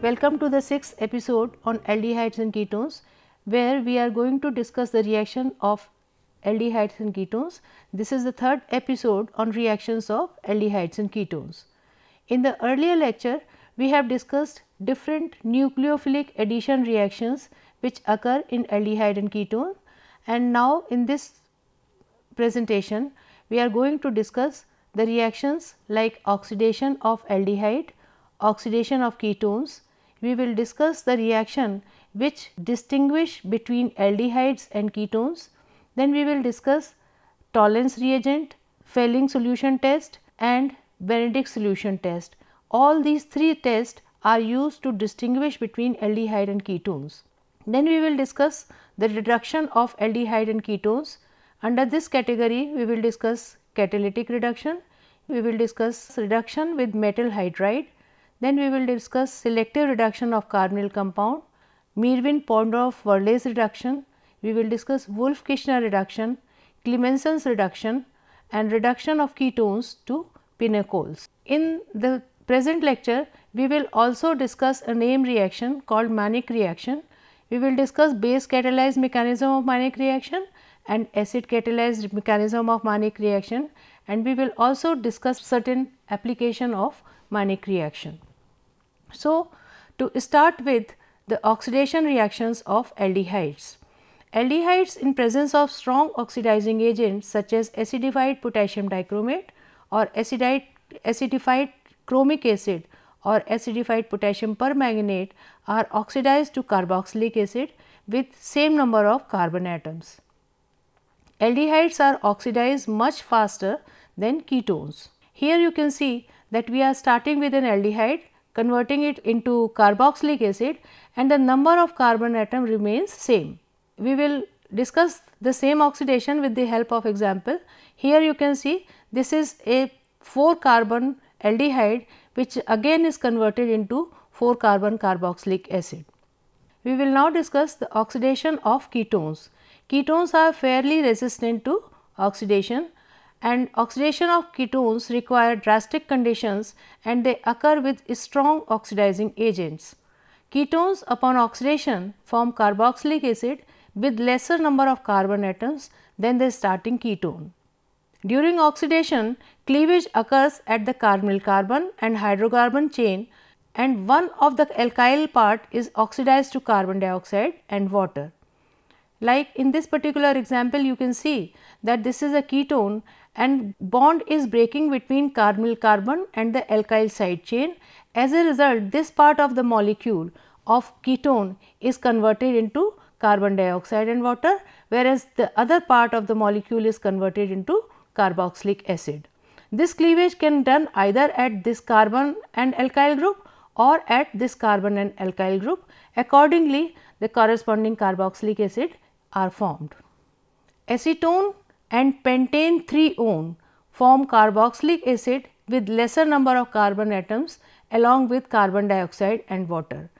Welcome to the 6th episode on aldehydes and ketones, where we are going to discuss the reaction of aldehydes and ketones. This is the 3rd episode on reactions of aldehydes and ketones. In the earlier lecture, we have discussed different nucleophilic addition reactions which occur in aldehyde and ketone, and now in this presentation we are going to discuss the reactions like oxidation of aldehyde, oxidation of ketones. We will discuss the reaction which distinguish between aldehydes and ketones. Then we will discuss Tollens reagent, Fehling solution test and Benedict solution test. All these 3 tests are used to distinguish between aldehyde and ketones. Then we will discuss the reduction of aldehyde and ketones. Under this category, we will discuss catalytic reduction, we will discuss reduction with metal hydride, then we will discuss selective reduction of carbonyl compound, Meerwein-Ponndorf-Verlhaes reduction, we will discuss Wolff-Kishner reduction, Clemenson's reduction and reduction of ketones to pinacoles. In the present lecture, we will also discuss a name reaction called Mannich reaction. We will discuss base catalyzed mechanism of Mannich reaction and acid catalyzed mechanism of Mannich reaction, and we will also discuss certain application of Mannich reaction. So, to start with the oxidation reactions of aldehydes. Aldehydes in presence of strong oxidizing agents such as acidified potassium dichromate or acidified chromic acid or acidified potassium permanganate are oxidized to carboxylic acid with same number of carbon atoms. Aldehydes are oxidized much faster than ketones. Here you can see that we are starting with an aldehyde, converting it into carboxylic acid, and the number of carbon atom remains same. We will discuss the same oxidation with the help of example. Here you can see this is a 4 carbon aldehyde which again is converted into 4 carbon carboxylic acid. We will now discuss the oxidation of ketones. Ketones are fairly resistant to oxidation, and oxidation of ketones require drastic conditions and they occur with strong oxidizing agents. Ketones upon oxidation form carboxylic acid with lesser number of carbon atoms than the starting ketone. During oxidation, cleavage occurs at the carbonyl carbon and hydrocarbon chain, and one of the alkyl part is oxidized to carbon dioxide and water. Like in this particular example, you can see that this is a ketone and bond is breaking between carbonyl carbon and the alkyl side chain. As a result, this part of the molecule of ketone is converted into carbon dioxide and water, whereas the other part of the molecule is converted into carboxylic acid. This cleavage can done either at this carbon and alkyl group or at this carbon and alkyl group. Accordingly, the corresponding carboxylic acid are formed. Acetone and pentane 3-one form carboxylic acid with lesser number of carbon atoms along with carbon dioxide and water.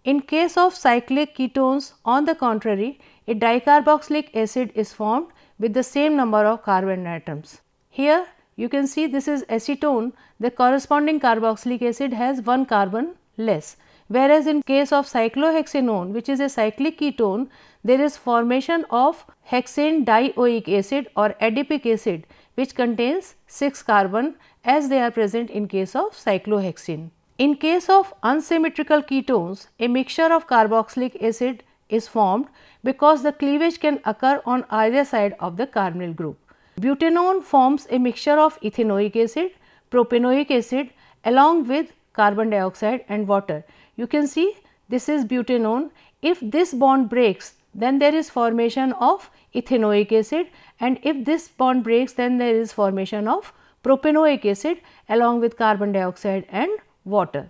In case of cyclic ketones, on the contrary, a dicarboxylic acid is formed with the same number of carbon atoms. Here you can see this is acetone, the corresponding carboxylic acid has 1 carbon less, whereas in case of cyclohexanone, which is a cyclic ketone, there is formation of hexane dioic acid or adipic acid which contains 6 carbon as they are present in case of cyclohexane. In case of unsymmetrical ketones, a mixture of carboxylic acid is formed because the cleavage can occur on either side of the carbonyl group. Butanone forms a mixture of ethanoic acid, propanoic acid along with carbon dioxide and water. You can see this is butanone. If this bond breaks, then there is formation of ethanoic acid, and if this bond breaks, then there is formation of propanoic acid along with carbon dioxide and water.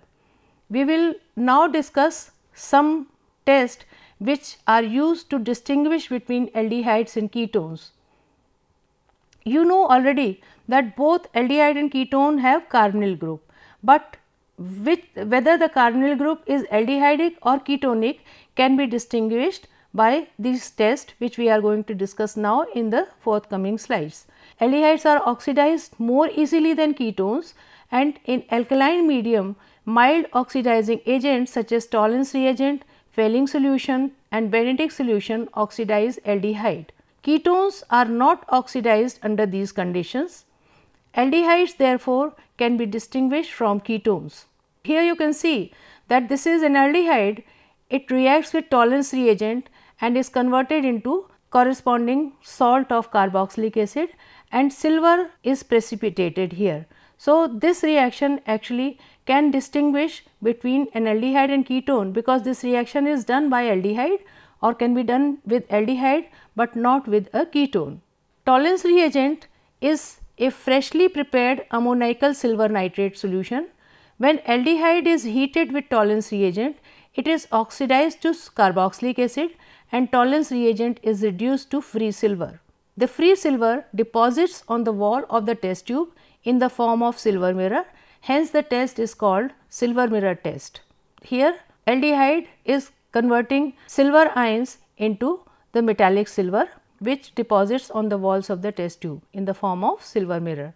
We will now discuss some tests which are used to distinguish between aldehydes and ketones. You know already that both aldehyde and ketone have carbonyl group, but whether the carbonyl group is aldehydic or ketonic can be distinguished by these tests which we are going to discuss now in the forthcoming slides. Aldehydes are oxidized more easily than ketones, and in alkaline medium mild oxidizing agents such as Tollens reagent, Fehling solution and Benedict solution oxidize aldehyde. Ketones are not oxidized under these conditions. Aldehydes therefore can be distinguished from ketones. Here you can see that this is an aldehyde, it reacts with Tollens reagent and is converted into corresponding salt of carboxylic acid and silver is precipitated here. So, this reaction actually can distinguish between an aldehyde and ketone because this reaction is done by aldehyde or can be done with aldehyde, but not with a ketone. Tollens reagent is a freshly prepared ammoniacal silver nitrate solution. When aldehyde is heated with Tollens reagent, it is oxidized to carboxylic acid and Tollens reagent is reduced to free silver. The free silver deposits on the wall of the test tube in the form of silver mirror, hence the test is called silver mirror test. Here aldehyde is converting silver ions into the metallic silver which deposits on the walls of the test tube in the form of silver mirror.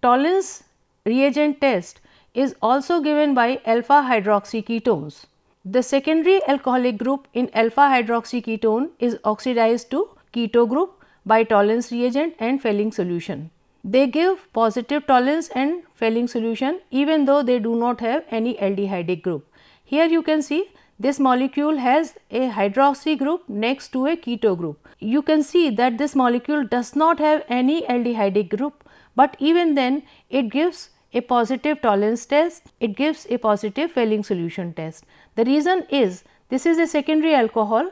Tollens reagent test is also given by alpha hydroxy ketones. The secondary alcoholic group in alpha hydroxy ketone is oxidized to keto group by Tollens reagent and Fehling solution. They give positive Tollens and Fehling solution even though they do not have any aldehydic group. Here you can see this molecule has a hydroxy group next to a keto group. You can see that this molecule does not have any aldehydic group, but even then it gives a positive Tollens test, it gives a positive Fehling solution test. The reason is this is a secondary alcohol,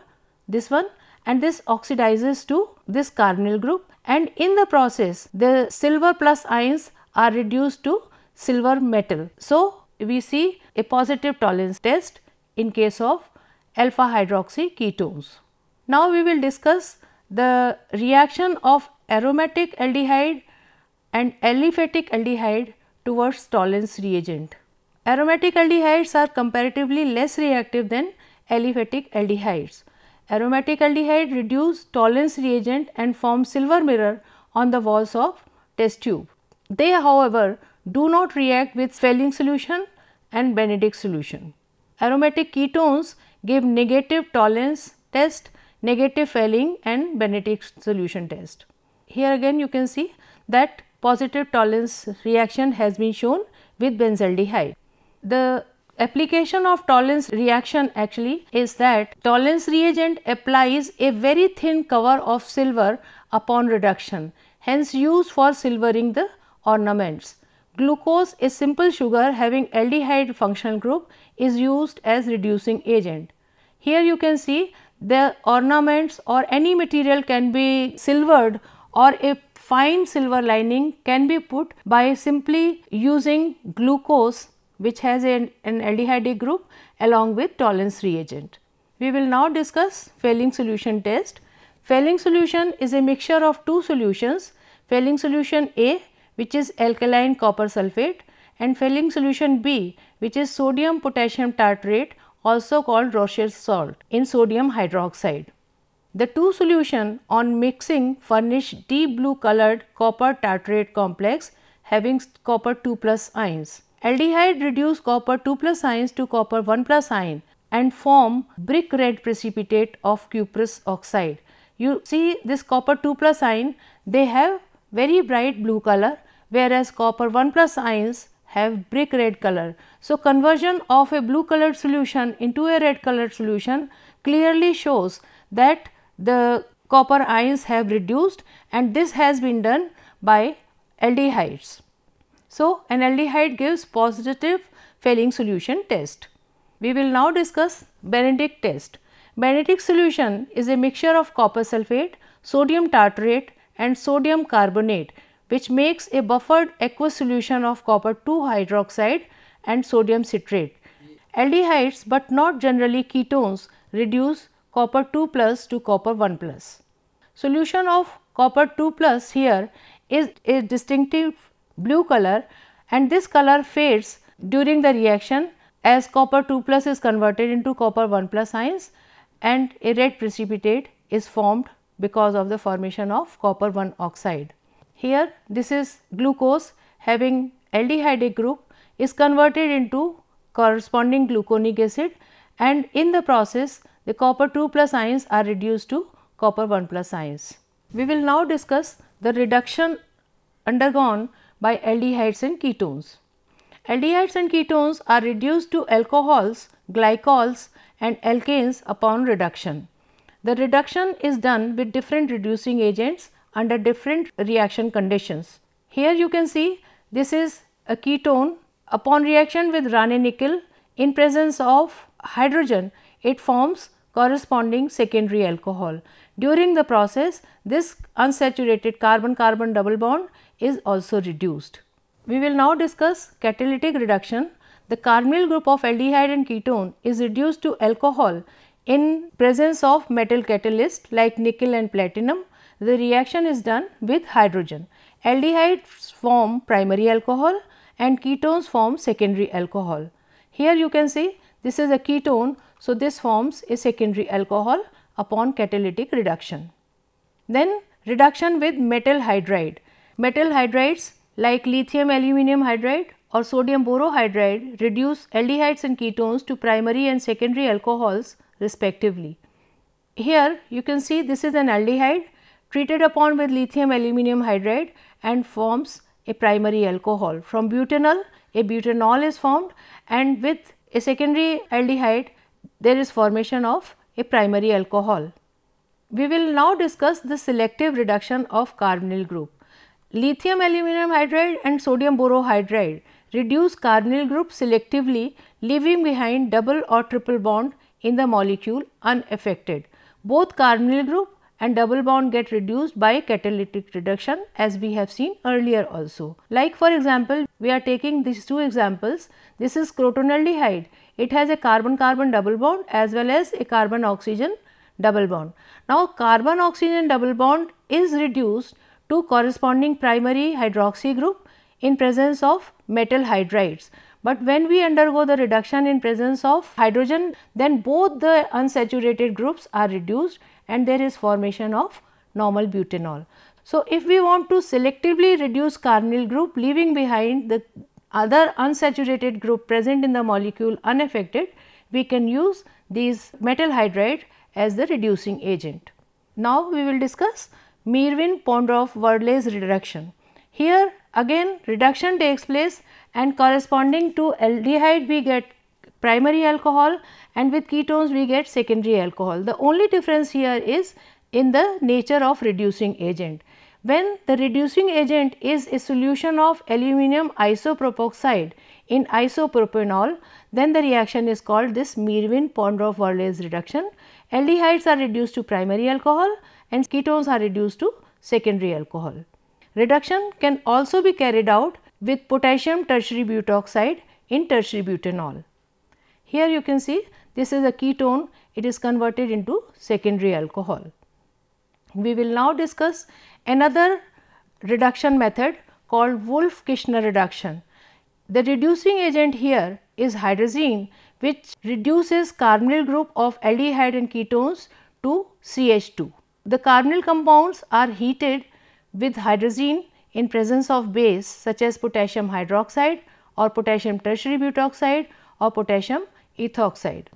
this one, and this oxidizes to this carbonyl group, and in the process the silver plus ions are reduced to silver metal. So, we see a positive Tollens test in case of alpha hydroxy ketones. Now, we will discuss the reaction of aromatic aldehyde and aliphatic aldehyde towards Tollens reagent. Aromatic aldehydes are comparatively less reactive than aliphatic aldehydes. Aromatic aldehyde reduce Tollens reagent and form silver mirror on the walls of test tube. They however do not react with Fehling solution and Benedict solution. Aromatic ketones give negative Tollens test, negative Fehling and Benedict solution test. Here again you can see that positive Tollens reaction has been shown with benzaldehyde. The application of Tollens reaction actually is that Tollens reagent applies a very thin cover of silver upon reduction, hence used for silvering the ornaments. Glucose, a simple sugar having aldehyde functional group, is used as reducing agent. Here you can see the ornaments or any material can be silvered or a fine silver lining can be put by simply using glucose which has an aldehydic group along with Tollens reagent. We will now discuss Fehling solution test. Fehling solution is a mixture of two solutions, Fehling solution A which is alkaline copper sulphate and Fehling solution B which is sodium potassium tartrate, also called Roche's salt in sodium hydroxide. The two solution on mixing furnish deep blue colored copper tartrate complex having copper 2 plus ions. Aldehyde reduce copper 2 plus ions to copper 1 plus ion and form brick red precipitate of cuprous oxide. You see this copper 2 plus ion, they have very bright blue color, whereas copper 1 plus ions have brick red color. So, conversion of a blue colored solution into a red colored solution clearly shows that the copper ions have reduced, and this has been done by aldehydes. So, an aldehyde gives positive Fehling solution test. We will now discuss Benedict test. Benedict solution is a mixture of copper sulphate, sodium tartrate and sodium carbonate which makes a buffered aqueous solution of copper 2 hydroxide and sodium citrate. Aldehydes, but not generally ketones, reduce copper 2 plus to copper 1 plus. Solution of copper 2 plus here is a distinctive blue color, and this color fades during the reaction as copper 2 plus is converted into copper 1 plus ions and a red precipitate is formed because of the formation of copper 1 oxide. Here this is glucose having aldehydic group is converted into corresponding gluconic acid, and in the process the copper 2 plus ions are reduced to copper 1 plus ions. We will now discuss the reduction undergone by aldehydes and ketones. Aldehydes and ketones are reduced to alcohols, glycols and alkanes upon reduction. The reduction is done with different reducing agents under different reaction conditions. Here you can see this is a ketone. Upon reaction with Raney nickel in presence of hydrogen, it forms corresponding secondary alcohol. During the process, this unsaturated carbon-carbon double bond is also reduced. We will now discuss catalytic reduction. The carbonyl group of aldehyde and ketone is reduced to alcohol in presence of metal catalyst like nickel and platinum. The reaction is done with hydrogen. Aldehydes form primary alcohol and ketones form secondary alcohol. Here you can see this is a ketone, so this forms a secondary alcohol upon catalytic reduction. Then reduction with metal hydride. Metal hydrides like lithium aluminum hydride or sodium borohydride reduce aldehydes and ketones to primary and secondary alcohols respectively. Here you can see this is an aldehyde treated upon with lithium aluminum hydride and forms a primary alcohol. From butanol, a butanol is formed, and with a secondary aldehyde there is formation of a primary alcohol. We will now discuss the selective reduction of carbonyl group. Lithium aluminum hydride and sodium borohydride reduce carbonyl group selectively, leaving behind double or triple bond in the molecule unaffected. Both carbonyl group and double bond get reduced by catalytic reduction, as we have seen earlier also. Like for example, we are taking these two examples. This is crotonaldehyde. It has a carbon-carbon double bond as well as a carbon-oxygen double bond. Now carbon-oxygen double bond is reduced to corresponding primary hydroxy group in presence of metal hydrides. But when we undergo the reduction in presence of hydrogen, then both the unsaturated groups are reduced and there is formation of normal butanol. So if we want to selectively reduce carbonyl group leaving behind the other unsaturated group present in the molecule unaffected, we can use these metal hydride as the reducing agent. Now we will discuss Meerwein-Pondorf-Verley's reduction. Here again reduction takes place and corresponding to aldehyde we get primary alcohol and with ketones we get secondary alcohol. The only difference here is in the nature of reducing agent. When the reducing agent is a solution of aluminum isopropoxide in isopropanol, then the reaction is called this Meerwein-Pondorf-Verley's reduction. Aldehydes are reduced to primary alcohol and ketones are reduced to secondary alcohol. Reduction can also be carried out with potassium tertiary butoxide in tertiary butanol. Here you can see this is a ketone, it is converted into secondary alcohol. We will now discuss another reduction method called Wolff-Kishner reduction. The reducing agent here is hydrazine, which reduces carbonyl group of aldehyde and ketones to CH2. The carbonyl compounds are heated with hydrazine in presence of base such as potassium hydroxide or potassium tertiary butoxide or potassium ethoxide.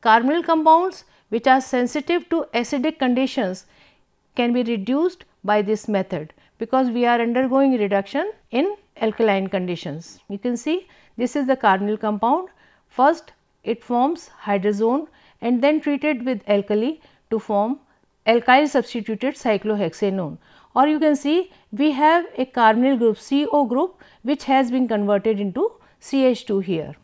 Carbonyl compounds which are sensitive to acidic conditions can be reduced by this method because we are undergoing reduction in alkaline conditions. You can see this is the carbonyl compound. First it forms hydrazone and then treated with alkali to form alkyl substituted cyclohexanone. Or you can see we have a carbonyl group CO group which has been converted into CH2 here.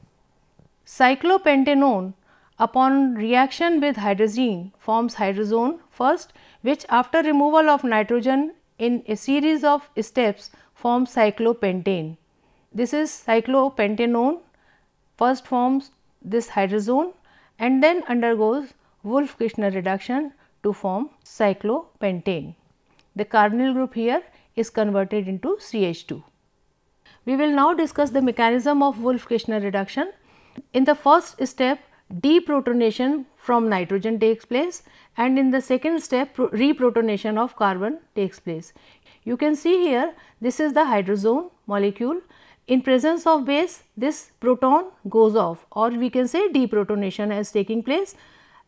Cyclopentanone upon reaction with hydrazine forms hydrazone first, which after removal of nitrogen in a series of steps forms cyclopentane. This is cyclopentanone first forms this hydrazone and then undergoes Wolff-Kishner reduction to form cyclopentane. The carbonyl group here is converted into CH2. We will now discuss the mechanism of Wolff-Kishner reduction. In the first step, deprotonation from nitrogen takes place and in the second step reprotonation of carbon takes place. You can see here this is the hydrazone molecule In presence of base, this proton goes off, or we can say deprotonation is taking place.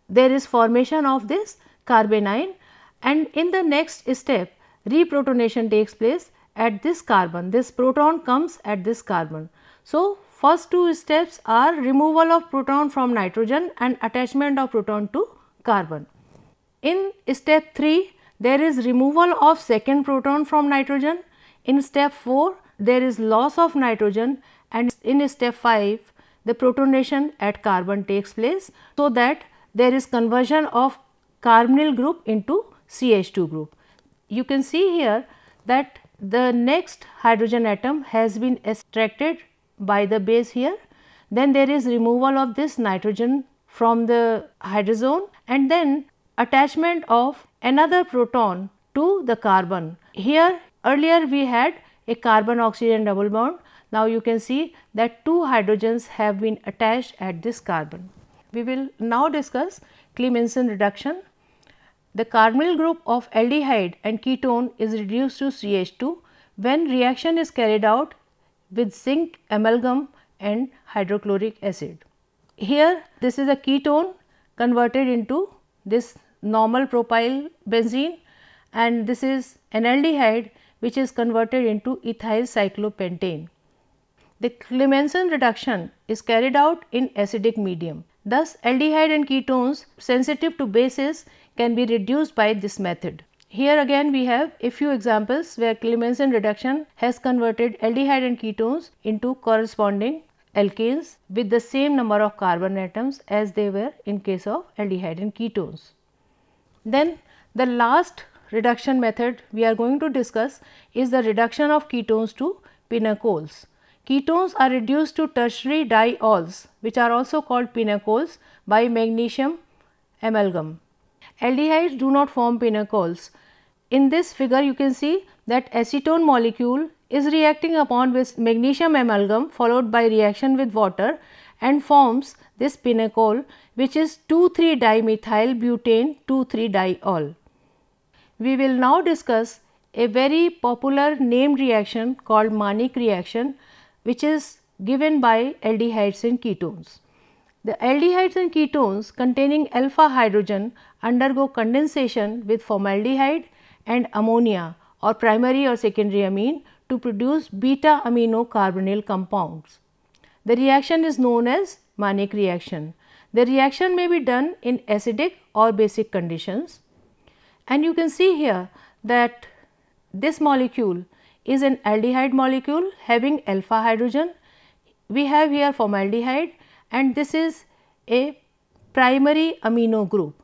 There is formation of this carbanion, and in the next step reprotonation takes place at this carbon. This proton comes at this carbon. So, first two steps are removal of proton from nitrogen and attachment of proton to carbon. In step 3, there is removal of second proton from nitrogen. In step 4, there is loss of nitrogen, and in step 5, the protonation at carbon takes place, so that there is conversion of carbonyl group into CH2 group. You can see here that the next hydrogen atom has been extracted by the base here, then there is removal of this nitrogen from the hydrazone, and then attachment of another proton to the carbon. Here earlier we had a carbon oxygen double bond. Now you can see that two hydrogens have been attached at this carbon. We will now discuss Clemmensen reduction. The carbonyl group of aldehyde and ketone is reduced to CH2 when reaction is carried out with zinc amalgam and hydrochloric acid. Here this is a ketone converted into this normal propyl benzene, and this is an aldehyde which is converted into ethyl cyclopentane. The Clemmensen reduction is carried out in acidic medium. Thus, aldehyde and ketones sensitive to bases can be reduced by this method. Here again we have a few examples where Clemmensen reduction has converted aldehyde and ketones into corresponding alkanes with the same number of carbon atoms as they were in case of aldehyde and ketones. Then the last reduction method we are going to discuss is the reduction of ketones to pinacols. Ketones are reduced to tertiary diols, which are also called pinacols, by magnesium amalgam. Aldehydes do not form pinacols. In this figure you can see that acetone molecule is reacting upon with magnesium amalgam followed by reaction with water and forms this pinacol, which is 2,3-dimethyl butane 2,3-diol. We will now discuss a very popular named reaction called Mannich reaction, which is given by aldehydes and ketones. The aldehydes and ketones containing alpha hydrogen undergo condensation with formaldehyde and ammonia or primary or secondary amine to produce beta amino carbonyl compounds. The reaction is known as Mannich reaction. The reaction may be done in acidic or basic conditions, and you can see here that this molecule is an aldehyde molecule having alpha hydrogen. We have here formaldehyde, and this is a primary amino group.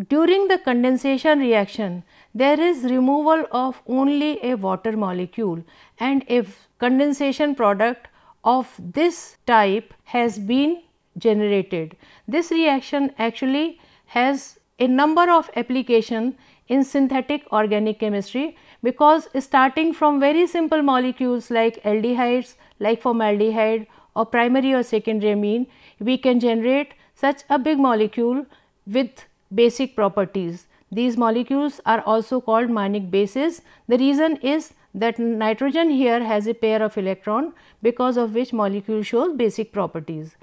During the condensation reaction, there is removal of only a water molecule, and a condensation product of this type has been generated. This reaction actually has a number of applications in synthetic organic chemistry, because starting from very simple molecules like aldehydes, like formaldehyde or primary or secondary amine, we can generate such a big molecule with basic properties. These molecules are also called Mannich bases. The reason is that nitrogen here has a pair of electron, because of which molecule shows basic properties.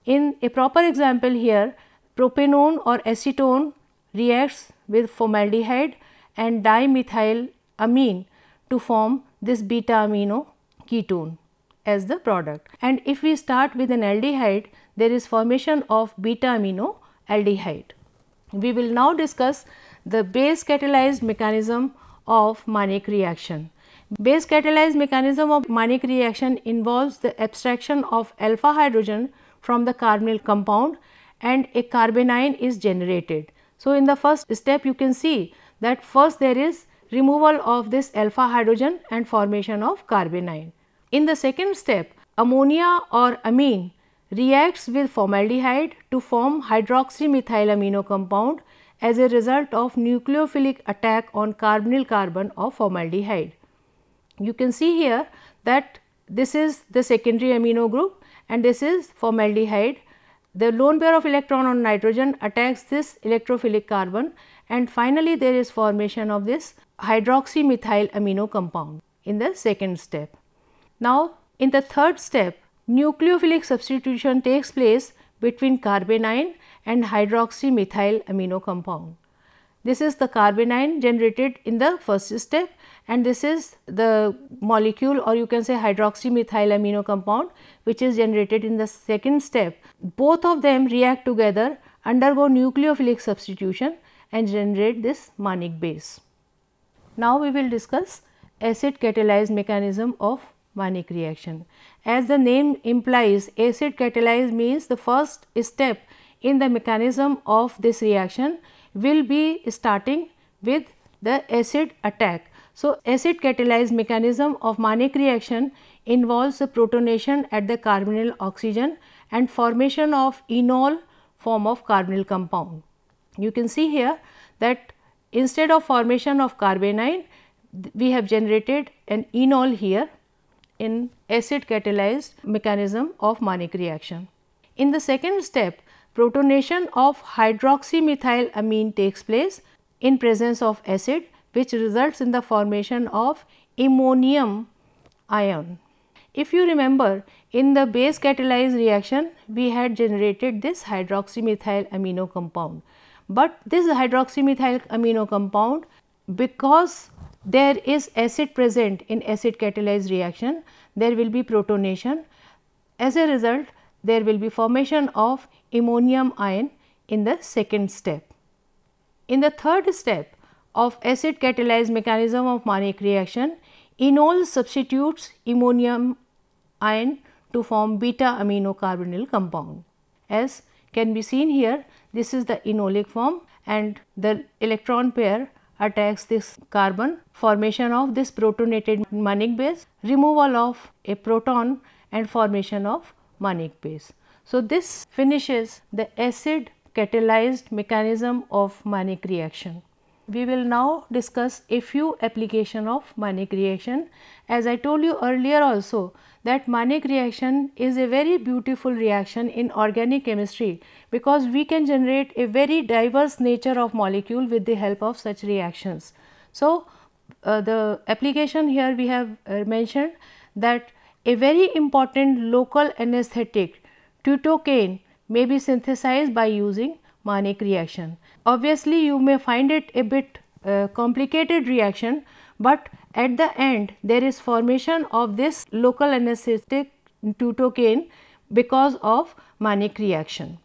In a proper example here, propanone or acetone reacts with formaldehyde and dimethyl amine to form this beta amino ketone as the product. And if we start with an aldehyde, there is formation of beta amino aldehyde. We will now discuss the base catalyzed mechanism of Mannich reaction. Base catalyzed mechanism of Mannich reaction involves the abstraction of alpha hydrogen from the carbonyl compound, and a carbanion is generated. So, in the first step you can see that first there is removal of this alpha hydrogen and formation of carbanion. In the second step, ammonia or amine reacts with formaldehyde to form hydroxymethyl amino compound as a result of nucleophilic attack on carbonyl carbon of formaldehyde. You can see here that this is the secondary amino group and this is formaldehyde. The lone pair of electron on nitrogen attacks this electrophilic carbon, and finally there is formation of this hydroxymethyl amino compound in the second step. Now, In the third step, nucleophilic substitution takes place between carbanion and hydroxymethyl amino compound. This is the carbanion generated in the first step, and this is the molecule, or you can say hydroxymethyl amino compound, which is generated in the second step. Both of them react together, undergo nucleophilic substitution and generate this Mannich base. Now we will discuss acid catalyzed mechanism of Mannich reaction. As the name implies, acid catalyzed means the first step in the mechanism of this reaction will be starting with the acid attack. So, acid catalyzed mechanism of Mannich reaction involves the protonation at the carbonyl oxygen and formation of enol form of carbonyl compound. You can see here that instead of formation of carbanion, we have generated an enol here in acid catalyzed mechanism of Mannich reaction. In the second step, protonation of hydroxymethyl amine takes place in presence of acid, which results in the formation of ammonium ion. If you remember, in the base catalyzed reaction, we had generated this hydroxymethyl amino compound, but this hydroxymethyl amino compound, because there is acid present in acid catalyzed reaction, there will be protonation. As a result, there will be formation of ammonium ion in the second step. In the third step of acid catalyzed mechanism of Mannich reaction, enol substitutes ammonium ion to form beta amino carbonyl compound. As can be seen here, this is the enolic form, and the electron pair attacks this carbon, formation of this protonated Mannich base, removal of a proton and formation of Mannich base. So, this finishes the acid catalyzed mechanism of Mannich reaction. We will now discuss a few application of Mannich reaction. As I told you earlier also that Mannich reaction is a very beautiful reaction in organic chemistry, because we can generate a very diverse nature of molecule with the help of such reactions. So, the application here we have mentioned that a very important local anesthetic teutocaine may be synthesized by using Mannich reaction. Obviously, you may find it a bit complicated reaction, but at the end there is formation of this local anesthetic teutocaine because of Mannich reaction.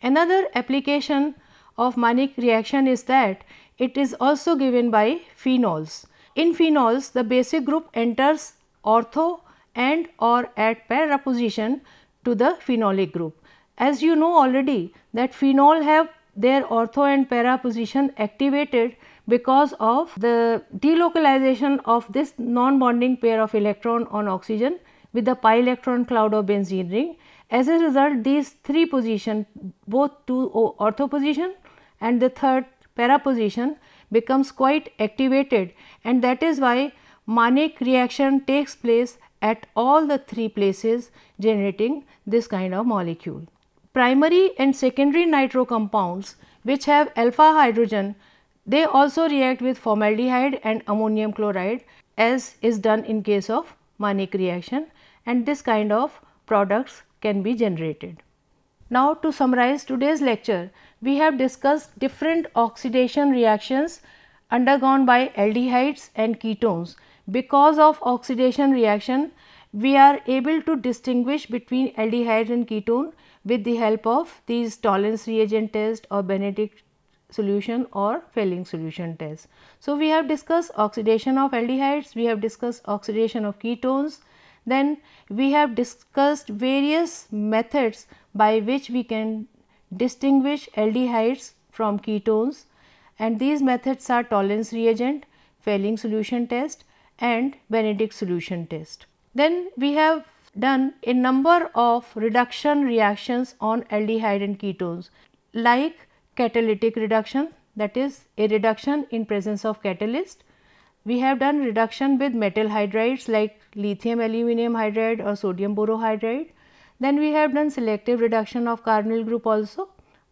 Another application of Mannich reaction is that it is also given by phenols. In phenols, the basic group enters ortho and or at para position to the phenolic group. As you know already that phenol have their ortho and para position activated because of the delocalization of this non-bonding pair of electron on oxygen with the pi electron cloud of benzene ring. As a result, these three positions, both two ortho position and the third para position, becomes quite activated, and that is why Mannich reaction takes place at all the three places, generating this kind of molecule. Primary and secondary nitro compounds which have alpha hydrogen, they also react with formaldehyde and ammonium chloride, as is done in case of Mannich reaction, and this kind of products can be generated. Now, to summarize today's lecture, we have discussed different oxidation reactions undergone by aldehydes and ketones. Because of oxidation reaction, we are able to distinguish between aldehyde and ketone with the help of these Tollens reagent test or Benedict solution or Fehling solution test. So, we have discussed oxidation of aldehydes, we have discussed oxidation of ketones, then we have discussed various methods by which we can distinguish aldehydes from ketones, and these methods are Tollens reagent, Fehling solution test and Benedict solution test. Then we have done a number of reduction reactions on aldehyde and ketones, like catalytic reduction, that is a reduction in presence of catalyst. We have done reduction with metal hydrides like lithium aluminum hydride or sodium borohydride. Then we have done selective reduction of carbonyl group also.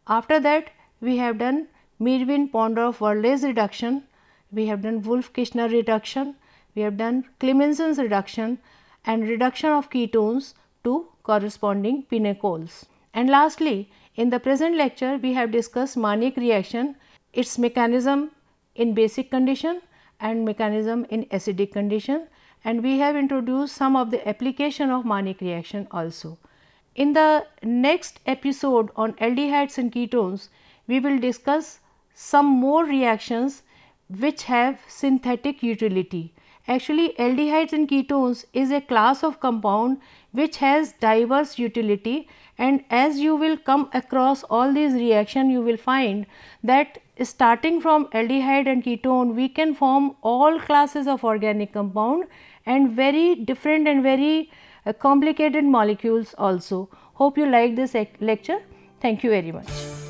After that, we have done Meerwein-Pondorf-Verlhaes reduction, we have done Wolff-Kishner reduction, we have done Clemenson's reduction, and reduction of ketones to corresponding pinacoles. And lastly, in the present lecture we have discussed Mannich reaction, its mechanism in basic condition and mechanism in acidic condition, and we have introduced some of the application of Mannich reaction also. In the next episode on aldehydes and ketones, we will discuss some more reactions which have synthetic utility. Actually, aldehydes and ketones is a class of compound which has diverse utility, and as you will come across all these reactions, you will find that starting from aldehyde and ketone, we can form all classes of organic compound and very different and very complicated molecules also. Hope you like this lecture. Thank you very much.